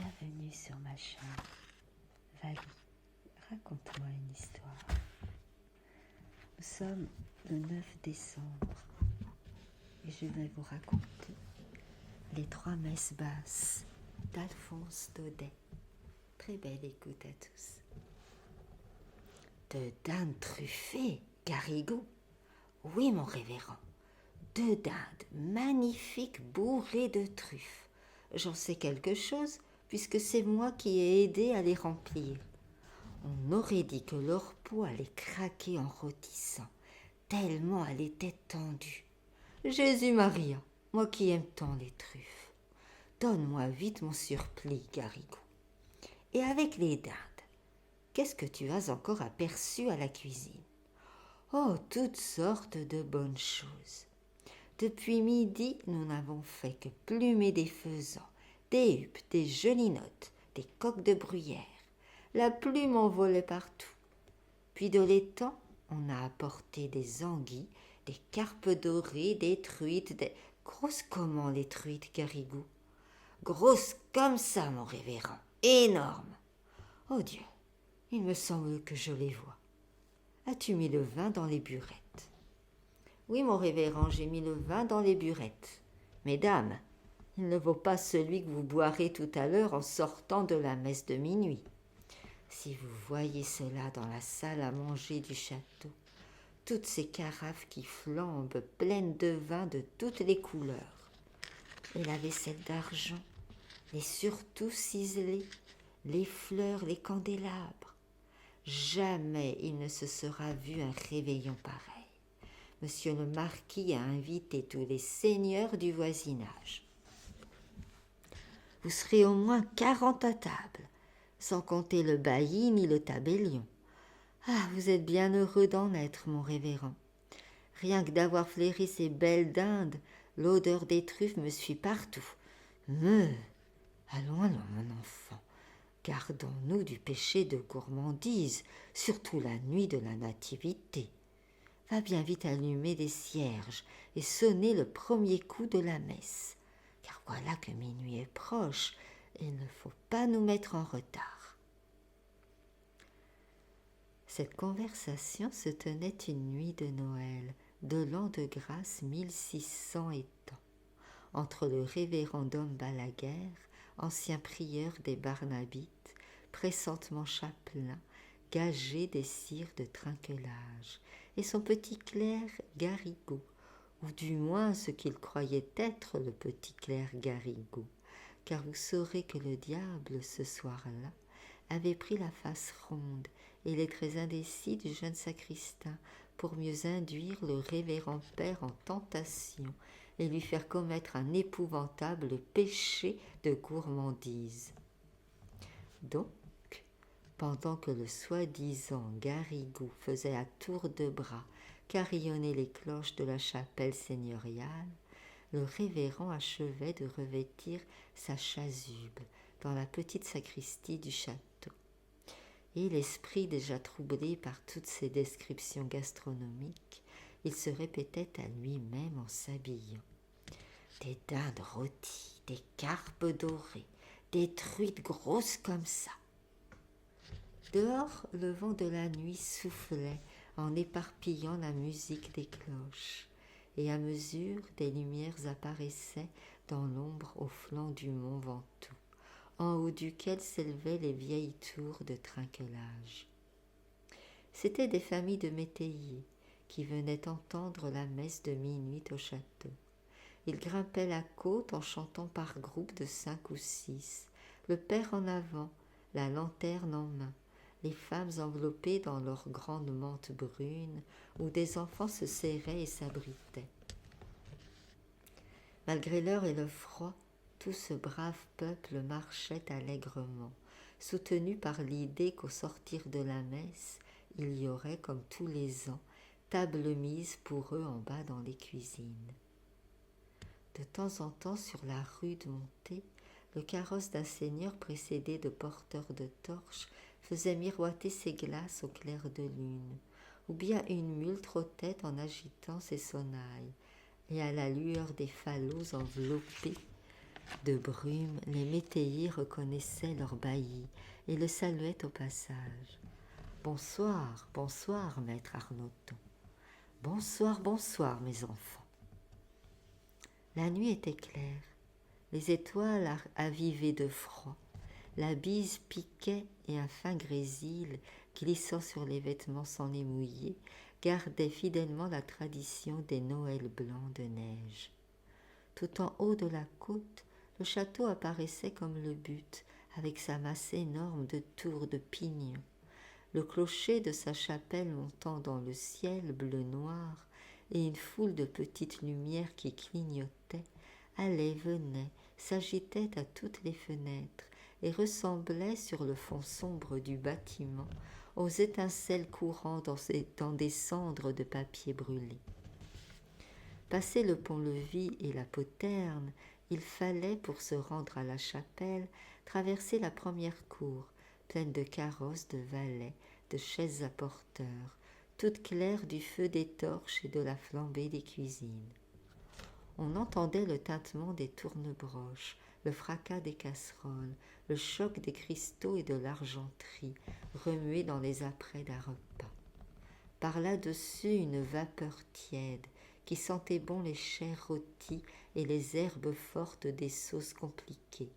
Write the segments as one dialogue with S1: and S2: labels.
S1: Bienvenue sur ma chaîne. Vali, raconte-moi une histoire. Nous sommes le 9 décembre et je vais vous raconter les 3 messes basses d'Alphonse Daudet. Très belle écoute à tous. De dindes truffées, Garrigou. Oui, mon révérend. 2 dindes magnifiques bourrées de truffes. J'en sais quelque chose puisque c'est moi qui ai aidé à les remplir. On aurait dit que leur peau allait craquer en rôtissant, tellement elle était tendue. Jésus-Maria, moi qui aime tant les truffes, donne-moi vite mon surplis, Garrigou. Et avec les dindes, qu'est-ce que tu as encore aperçu à la cuisine? Oh, toutes sortes de bonnes choses. Depuis midi, nous n'avons fait que plumer des faisans, des huppes, des gelinottes, des coqs de bruyère. La plume en volait partout. Puis de l'étang, on a apporté des anguilles, des carpes dorées, des truites, des... Grosses comment les truites, Garrigou? Grosses comme ça, mon révérend, énormes. Oh Dieu, il me semble que je les vois. As-tu mis le vin dans les burettes? Oui, mon révérend, j'ai mis le vin dans les burettes. Mesdames, il ne vaut pas celui que vous boirez tout à l'heure en sortant de la messe de minuit. Si vous voyez cela dans la salle à manger du château, toutes ces carafes qui flambent, pleines de vin de toutes les couleurs, et la vaisselle d'argent, les surtout ciselés, les fleurs, les candélabres. Jamais il ne se sera vu un réveillon pareil. Monsieur le marquis a invité tous les seigneurs du voisinage. Vous serez au moins 40 à table, sans compter le bailli ni le tabellion. Ah, vous êtes bien heureux d'en être, mon révérend. Rien que d'avoir flairé ces belles dindes, l'odeur des truffes me suit partout. Allons, mon enfant, gardons-nous du péché de gourmandise, surtout la nuit de la nativité. Va bien vite allumer des cierges et sonner le premier coup de la messe, car voilà que minuit est proche et il ne faut pas nous mettre en retard. Cette conversation se tenait une nuit de Noël, de l'an de grâce 1600 et tant, entre le révérend Dom Balaguère, ancien prieur des Barnabites, pressentement chapelain, gagé des cires de trinquelage, et son petit clerc Garrigou, ou du moins ce qu'il croyait être le petit clerc Garrigou, car vous saurez que le diable, ce soir-là, avait pris la face ronde et les traits indécis du jeune sacristain pour mieux induire le révérend père en tentation et lui faire commettre un épouvantable péché de gourmandise. Donc, pendant que le soi-disant Garrigou faisait à tour de bras carillonner les cloches de la chapelle seigneuriale, le révérend achevait de revêtir sa chasuble dans la petite sacristie du château. Et l'esprit déjà troublé par toutes ces descriptions gastronomiques, il se répétait à lui-même en s'habillant. Des dindes rôties, des carpes dorées, des truites grosses comme ça. Dehors, le vent de la nuit soufflait en éparpillant la musique des cloches, et à mesure des lumières apparaissaient dans l'ombre au flanc du mont Ventoux, en haut duquel s'élevaient les vieilles tours de trinquelage. C'étaient des familles de métayers qui venaient entendre la messe de minuit au château. Ils grimpaient la côte en chantant par groupes de 5 ou 6, le père en avant, la lanterne en main, les femmes enveloppées dans leurs grandes mantes brunes, où des enfants se serraient et s'abritaient. Malgré l'heure et le froid, tout ce brave peuple marchait allègrement, soutenu par l'idée qu'au sortir de la messe, il y aurait, comme tous les ans, table mise pour eux en bas dans les cuisines. De temps en temps, sur la rude montée, le carrosse d'un seigneur précédé de porteurs de torches faisait miroiter ses glaces au clair de lune, ou bien une mule trottait en agitant ses sonnailles, et à la lueur des falots enveloppés de brume, les métayers reconnaissaient leur bailli et le saluaient au passage. « Bonsoir, bonsoir, maître Arnauton. Bonsoir, bonsoir, mes enfants. » La nuit était claire, les étoiles avivaient de froid, la bise piquait et un fin grésil, glissant sur les vêtements sans les mouiller, gardait fidèlement la tradition des Noëls blancs de neige. Tout en haut de la côte, le château apparaissait comme le but, avec sa masse énorme de tours de pignons, le clocher de sa chapelle montant dans le ciel bleu-noir, et une foule de petites lumières qui clignotaient, allaient, venaient, s'agitaient à toutes les fenêtres et ressemblaient sur le fond sombre du bâtiment aux étincelles courant dans des cendres de papier brûlé. Passé le pont-levis et la poterne, il fallait, pour se rendre à la chapelle, traverser la première cour, pleine de carrosses, de valets, de chaises à porteurs, toute claire du feu des torches et de la flambée des cuisines. On entendait le tintement des tournebroches, le fracas des casseroles, le choc des cristaux et de l'argenterie, remués dans les apprêts d'un repas. Par là-dessus, une vapeur tiède, qui sentait bon les chairs rôties et les herbes fortes des sauces compliquées,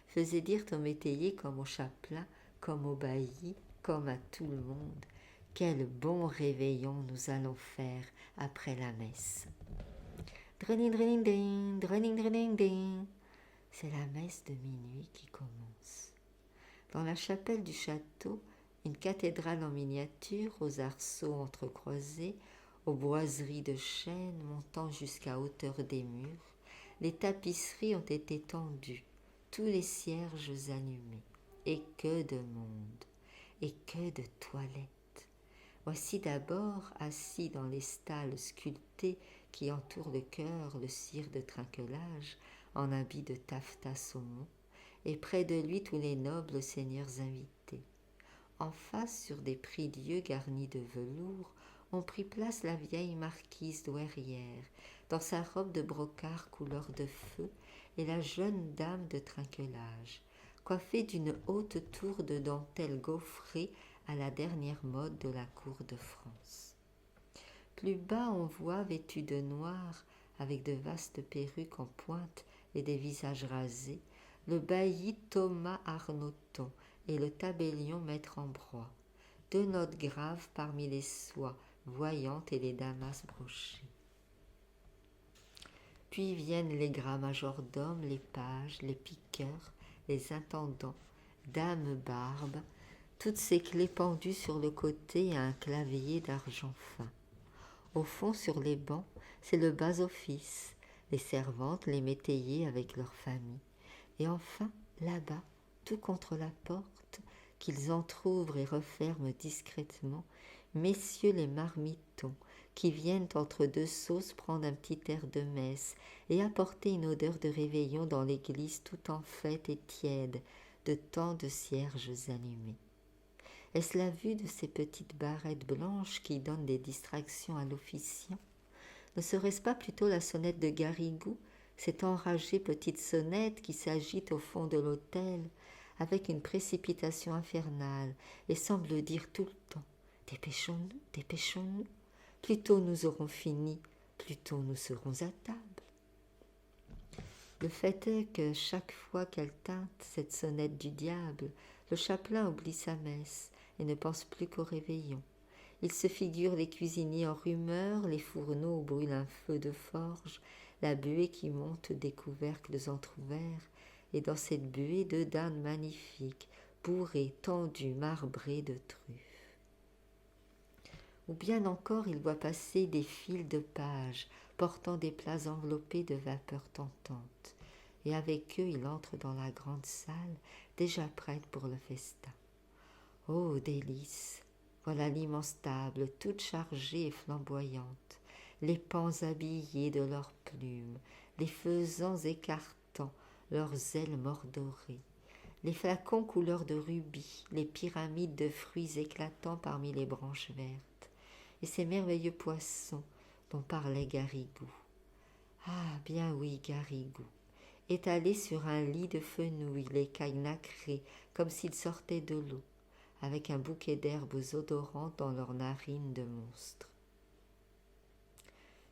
S1: faisait dire au métayer comme au chapelain, comme au bailli, comme à tout le monde, quel bon réveillon nous allons faire après la messe. Drening, drening, ding, drening, drening, ding. C'est la messe de minuit qui commence. Dans la chapelle du château, une cathédrale en miniature, aux arceaux entrecroisés, aux boiseries de chêne montant jusqu'à hauteur des murs, les tapisseries ont été tendues, tous les cierges allumés, et que de monde, et que de toilettes. Voici d'abord, assis dans les stalles sculptées qui entourent le chœur, le sire de trinquelage, en habit de taffetas saumon, et près de lui tous les nobles seigneurs invités. En face, sur des prie-dieu garnis de velours, ont pris place la vieille marquise douairière, dans sa robe de brocart couleur de feu, et la jeune dame de trinquelage, coiffée d'une haute tour de dentelle gaufrée à la dernière mode de la cour de France. Plus bas, on voit, vêtus de noir, avec de vastes perruques en pointe et des visages rasés, le bailli Thomas Arnauton et le tabellion maître Ambroise, deux notes graves parmi les soies voyantes et les damas brochés. Puis viennent les gras majordomes, les pages, les piqueurs, les intendants, dames barbes, toutes ces clés pendues sur le côté à un clavier d'argent fin. Au fond, sur les bancs, c'est le bas-office, les servantes, les métayers avec leurs familles. Et enfin, là-bas, tout contre la porte, qu'ils entr'ouvrent et referment discrètement, messieurs les marmitons, qui viennent entre deux sauces prendre un petit air de messe et apporter une odeur de réveillon dans l'église tout en fête et tiède de tant de cierges allumés. Est-ce la vue de ces petites barrettes blanches qui donnent des distractions à l'officiant? Ne serait-ce pas plutôt la sonnette de Garrigou, cette enragée petite sonnette qui s'agite au fond de l'autel avec une précipitation infernale et semble dire tout le temps « Dépêchons-nous, dépêchons-nous, plus tôt nous aurons fini, plus tôt nous serons à table. » Le fait est que chaque fois qu'elle teinte cette sonnette du diable, le chapelain oublie sa messe et ne pense plus qu'au réveillon. Il se figure les cuisiniers en rumeur, les fourneaux où brûle un feu de forge, la buée qui monte des couvercles entr'ouverts, et dans cette buée deux dames magnifiques, bourrées, tendues, marbrées de truffes. Ou bien encore il voit passer des files de pages, portant des plats enveloppés de vapeurs tentantes, et avec eux il entre dans la grande salle, déjà prête pour le festin. Oh, délices! Voilà l'immense table, toute chargée et flamboyante, les pans habillés de leurs plumes, les faisans écartant leurs ailes mordorées, les flacons couleur de rubis, les pyramides de fruits éclatant parmi les branches vertes, et ces merveilleux poissons dont parlait Garrigou. Ah, bien oui, Garrigou, étalés sur un lit de fenouil, l'écaille nacrée, comme s'ils sortaient de l'eau, avec un bouquet d'herbes odorantes dans leurs narines de monstres.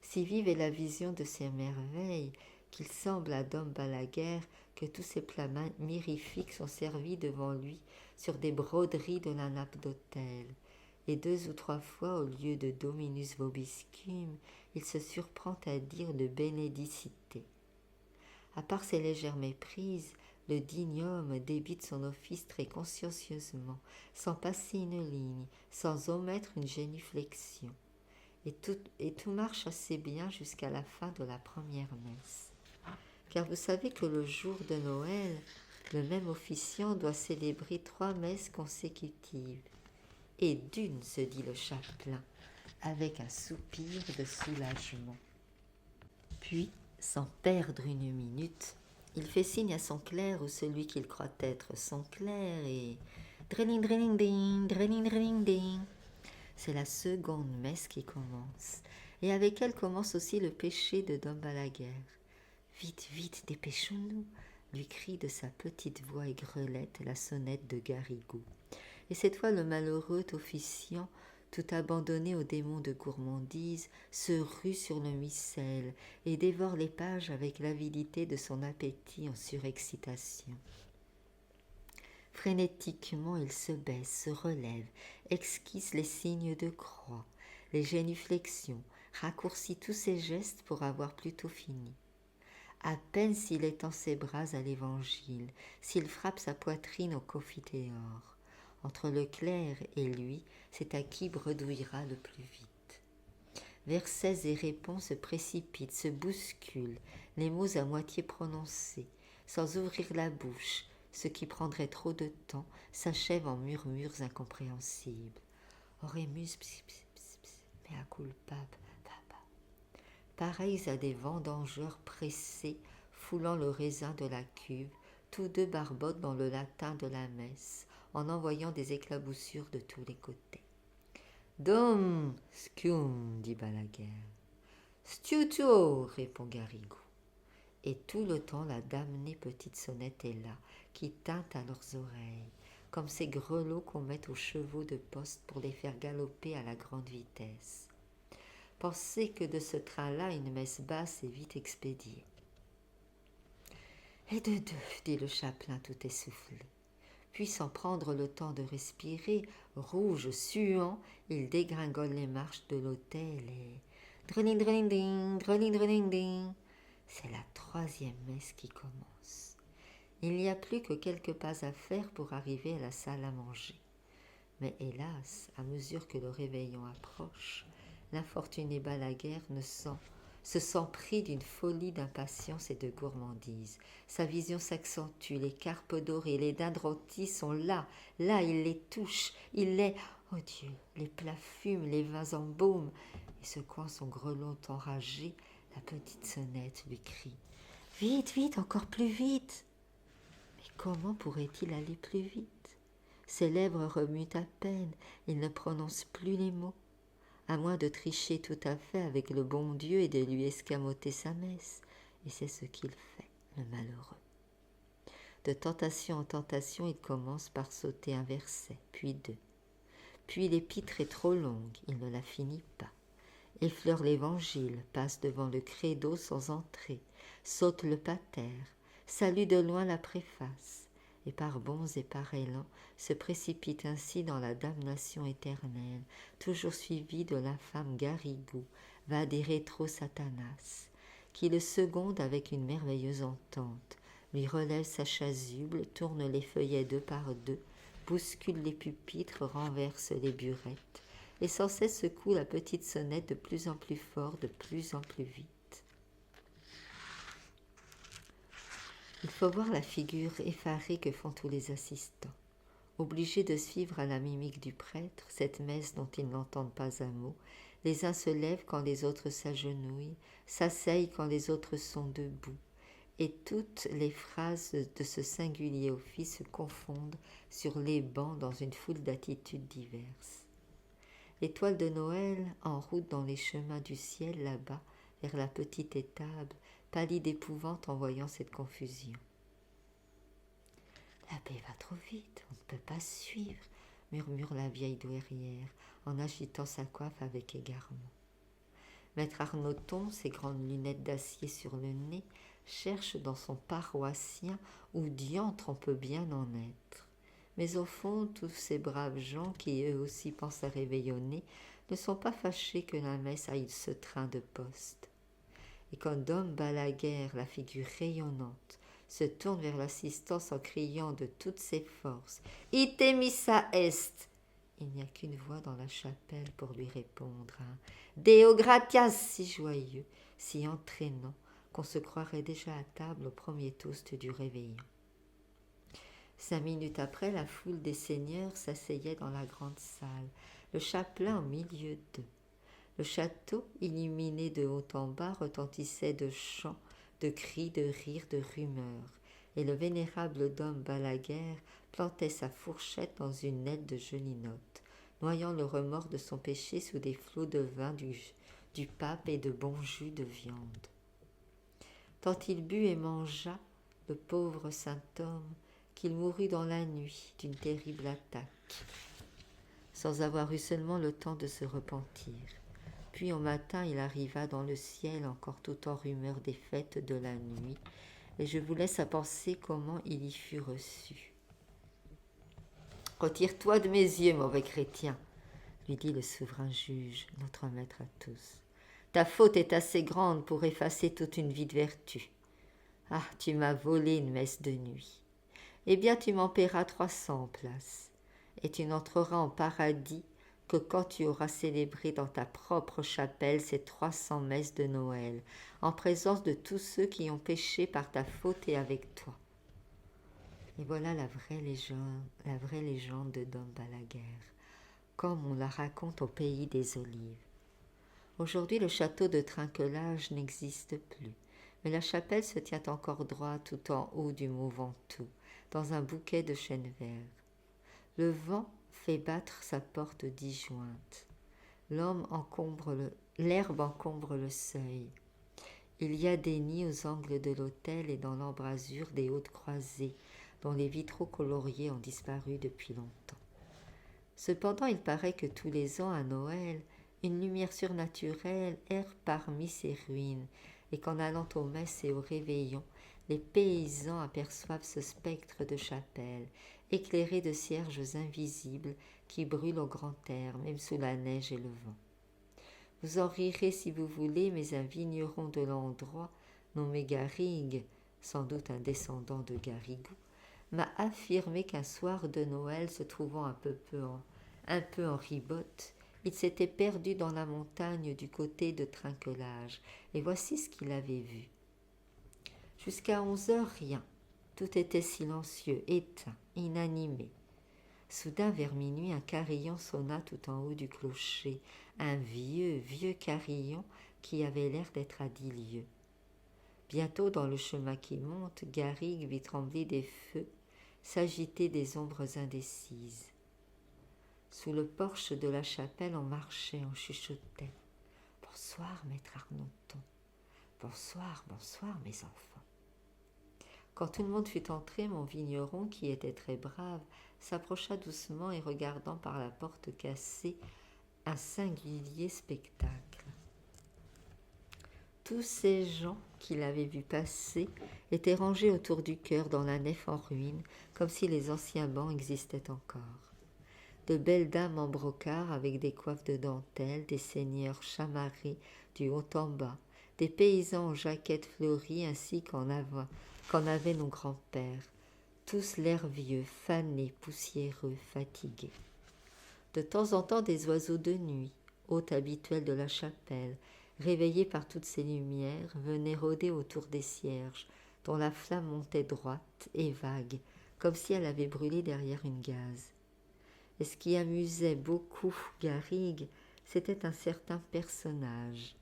S1: Si vive est la vision de ces merveilles qu'il semble à Dom Balaguer que tous ces plats mirifiques sont servis devant lui sur des broderies de la nappe d'autel, et 2 ou 3 fois, au lieu de Dominus vobiscum, il se surprend à dire de Benedicite. À part ses légères méprises, le digne homme débite son office très consciencieusement, sans passer une ligne, sans omettre une génuflexion. Et tout marche assez bien jusqu'à la fin de la première messe. Car vous savez que le jour de Noël, le même officiant doit célébrer 3 messes consécutives. Et d'une, se dit le chapelain, avec un soupir de soulagement. Puis, sans perdre une minute, il fait signe à son clerc ou celui qu'il croit être son clerc et drilling drilling ding, drilling drilling ding. C'est la seconde messe qui commence, et avec elle commence aussi le péché de Dom Balaguer. Vite, vite, dépêchons-nous, lui crie de sa petite voix aigrelette la sonnette de Garrigou. Et cette fois le malheureux officiant, tout abandonné aux démons de gourmandise, se rue sur le missel et dévore les pages avec l'avidité de son appétit en surexcitation. Frénétiquement, il se baisse, se relève, esquisse les signes de croix, les génuflexions, raccourcit tous ses gestes pour avoir plutôt fini. À peine s'il étend ses bras à l'Évangile, s'il frappe sa poitrine au confiteor. Entre le clerc et lui, c'est à qui bredouillera le plus vite. Versets et réponses se précipitent, se bousculent, les mots à moitié prononcés, sans ouvrir la bouche, ce qui prendrait trop de temps, s'achève en murmures incompréhensibles. Oremus, pss, pss, pss, pss, mea culpa, papa. Pareils à des vendangeurs pressés, foulant le raisin de la cuve, tous 2 barbotent dans le latin de la messe, en envoyant des éclaboussures de tous les côtés. Dom scium, dit Balaguer. Stiuto, répond Garrigou. Et tout le temps la damnée petite sonnette est là, qui tinte à leurs oreilles, comme ces grelots qu'on met aux chevaux de poste pour les faire galoper à la grande vitesse. Pensez que de ce train-là, une messe basse est vite expédiée. Et de 2, dit le chapelain tout essoufflé. Puis, sans prendre le temps de respirer, rouge, suant, il dégringole les marches de l'autel et drilling drilling ding, drilling drilling ding. C'est la 3e messe qui commence. Il n'y a plus que quelques pas à faire pour arriver à la salle à manger. Mais hélas, à mesure que le réveillon approche, l'infortuné Balaguer se sent pris d'une folie d'impatience et de gourmandise. Sa vision s'accentue, les carpes dorées, les daims rôtis sont là, il les touche, il les... Oh Dieu, les plats fument, les vins embaument, et secouant son grelot enragé, la petite sonnette lui crie « Vite, vite, encore plus vite !» Mais comment pourrait-il aller plus vite ? Ses lèvres remuent à peine, il ne prononce plus les mots, à moins de tricher tout à fait avec le bon Dieu et de lui escamoter sa messe. Et c'est ce qu'il fait, le malheureux. De tentation en tentation, il commence par sauter un verset, puis 2. Puis l'épître est trop longue, il ne la finit pas. Effleure l'évangile, passe devant le credo sans entrer, saute le pater, salue de loin la préface, et par bonds et par élans se précipite ainsi dans la damnation éternelle, toujours suivi de l'infâme Garrigou, va des rétro Satanas, qui le seconde avec une merveilleuse entente, lui relève sa chasuble, tourne les feuillets 2 par 2, bouscule les pupitres, renverse les burettes, et sans cesse secoue la petite sonnette de plus en plus fort, de plus en plus vite. Il faut voir la figure effarée que font tous les assistants. Obligés de suivre à la mimique du prêtre cette messe dont ils n'entendent pas un mot, les uns se lèvent quand les autres s'agenouillent, s'asseyent quand les autres sont debout, et toutes les phrases de ce singulier office se confondent sur les bancs dans une foule d'attitudes diverses. L'étoile de Noël, en route dans les chemins du ciel là-bas, vers la petite étable, pâlit d'épouvante en voyant cette confusion. « L'abbé va trop vite, on ne peut pas suivre, » murmure la vieille douairière en agitant sa coiffe avec égarement. Maître Arnoton, ses grandes lunettes d'acier sur le nez, cherche dans son paroissien où diantre on peut bien en être. Mais au fond, tous ces braves gens qui eux aussi pensent à réveillonner ne sont pas fâchés que la messe aille ce train de poste. Et quand Dom Balaguère, la figure rayonnante, se tourne vers l'assistance en criant de toutes ses forces « Ite missa est !» il n'y a qu'une voix dans la chapelle pour lui répondre un « Deo gratias !» si joyeux, si entraînant, qu'on se croirait déjà à table au premier toast du réveillon. 5 minutes après, la foule des seigneurs s'asseyait dans la grande salle, le chapelain au milieu d'eux. Le château, illuminé de haut en bas, retentissait de chants, de cris, de rires, de rumeurs, et le vénérable Dom Balaguère plantait sa fourchette dans une aile de gelinotte, noyant le remords de son péché sous des flots de vin du pape et de bons jus de viande. Tant il but et mangea, le pauvre saint homme, qu'il mourut dans la nuit d'une terrible attaque, sans avoir eu seulement le temps de se repentir. Puis au matin, il arriva dans le ciel encore tout en rumeur des fêtes de la nuit, et je vous laisse à penser comment il y fut reçu. « Retire-toi de mes yeux, mauvais chrétien, » lui dit le souverain juge, notre maître à tous. « Ta faute est assez grande pour effacer toute une vie de vertu. Ah, tu m'as volé une messe de nuit. Eh bien, tu m'en paieras 300 places, et tu n'entreras en paradis que quand tu auras célébré dans ta propre chapelle ces 300 messes de Noël, en présence de tous ceux qui ont péché par ta faute et avec toi. » Et voilà la vraie légende de Dom Balaguère, comme on la raconte au pays des Olives. Aujourd'hui, le château de Trinquelage n'existe plus, mais la chapelle se tient encore droit tout en haut du Mont Ventoux, dans un bouquet de chênes verts. Le vent fait battre sa porte disjointe. L'herbe encombre le seuil. Il y a des nids aux angles de l'autel et dans l'embrasure des hautes croisées, dont les vitraux coloriés ont disparu depuis longtemps. Cependant, il paraît que tous les ans, à Noël, une lumière surnaturelle erre parmi ces ruines, et qu'en allant aux messes et aux réveillons, les paysans aperçoivent ce spectre de chapelle, éclairé de cierges invisibles qui brûlent au grand air, même sous la neige et le vent. Vous en rirez si vous voulez, mais un vigneron de l'endroit, nommé Garrigue, sans doute un descendant de Garrigou, m'a affirmé qu'un soir de Noël, se trouvant un peu en ribote, il s'était perdu dans la montagne du côté de Trinquelage, et voici ce qu'il avait vu. Jusqu'à 11 heures, rien. Tout était silencieux, éteint, inanimé. Soudain, vers minuit, un carillon sonna tout en haut du clocher, un vieux carillon qui avait l'air d'être à 10 lieues. Bientôt, dans le chemin qui monte, Garrigue vit trembler des feux, s'agiter des ombres indécises. Sous le porche de la chapelle, on marchait, on chuchotait. « Bonsoir, maître Arnoton. Bonsoir, bonsoir, mes enfants. » Quand tout le monde fut entré, mon vigneron, qui était très brave, s'approcha doucement et regardant par la porte cassée un singulier spectacle. Tous ces gens qu'il avait vus passer étaient rangés autour du chœur dans la nef en ruine, comme si les anciens bancs existaient encore. De belles dames en brocart avec des coiffes de dentelle, des seigneurs chamarrés du haut en bas, des paysans en jaquettes fleuries ainsi qu'en avaient nos grands-pères, tous l'air vieux, fanés, poussiéreux, fatigués. De temps en temps, des oiseaux de nuit, hôtes habituels de la chapelle, réveillés par toutes ces lumières, venaient rôder autour des cierges, dont la flamme montait droite et vague, comme si elle avait brûlé derrière une gaze. Et ce qui amusait beaucoup Garrigue, c'était un certain personnage,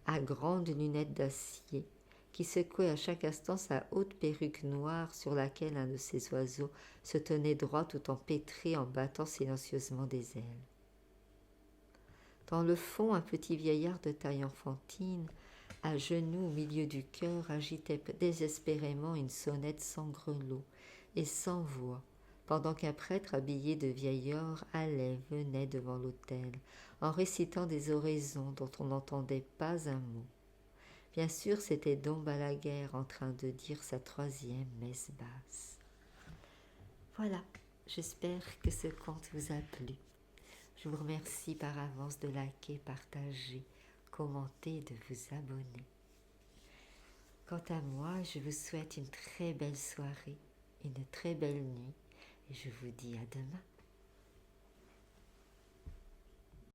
S1: à grandes lunettes d'acier, qui secouait à chaque instant sa haute perruque noire sur laquelle un de ces oiseaux se tenait droit tout empêtré en battant silencieusement des ailes. Dans le fond, un petit vieillard de taille enfantine, à genoux au milieu du chœur, agitait désespérément une sonnette sans grelot et sans voix, pendant qu'un prêtre habillé de vieil or allait, venait devant l'autel, en récitant des oraisons dont on n'entendait pas un mot. Bien sûr, c'était Dom Balaguer en train de dire sa 3e messe basse. Voilà, j'espère que ce conte vous a plu. Je vous remercie par avance de liker, partager, commenter et de vous abonner. Quant à moi, je vous souhaite une très belle soirée, une très belle nuit et je vous dis à demain.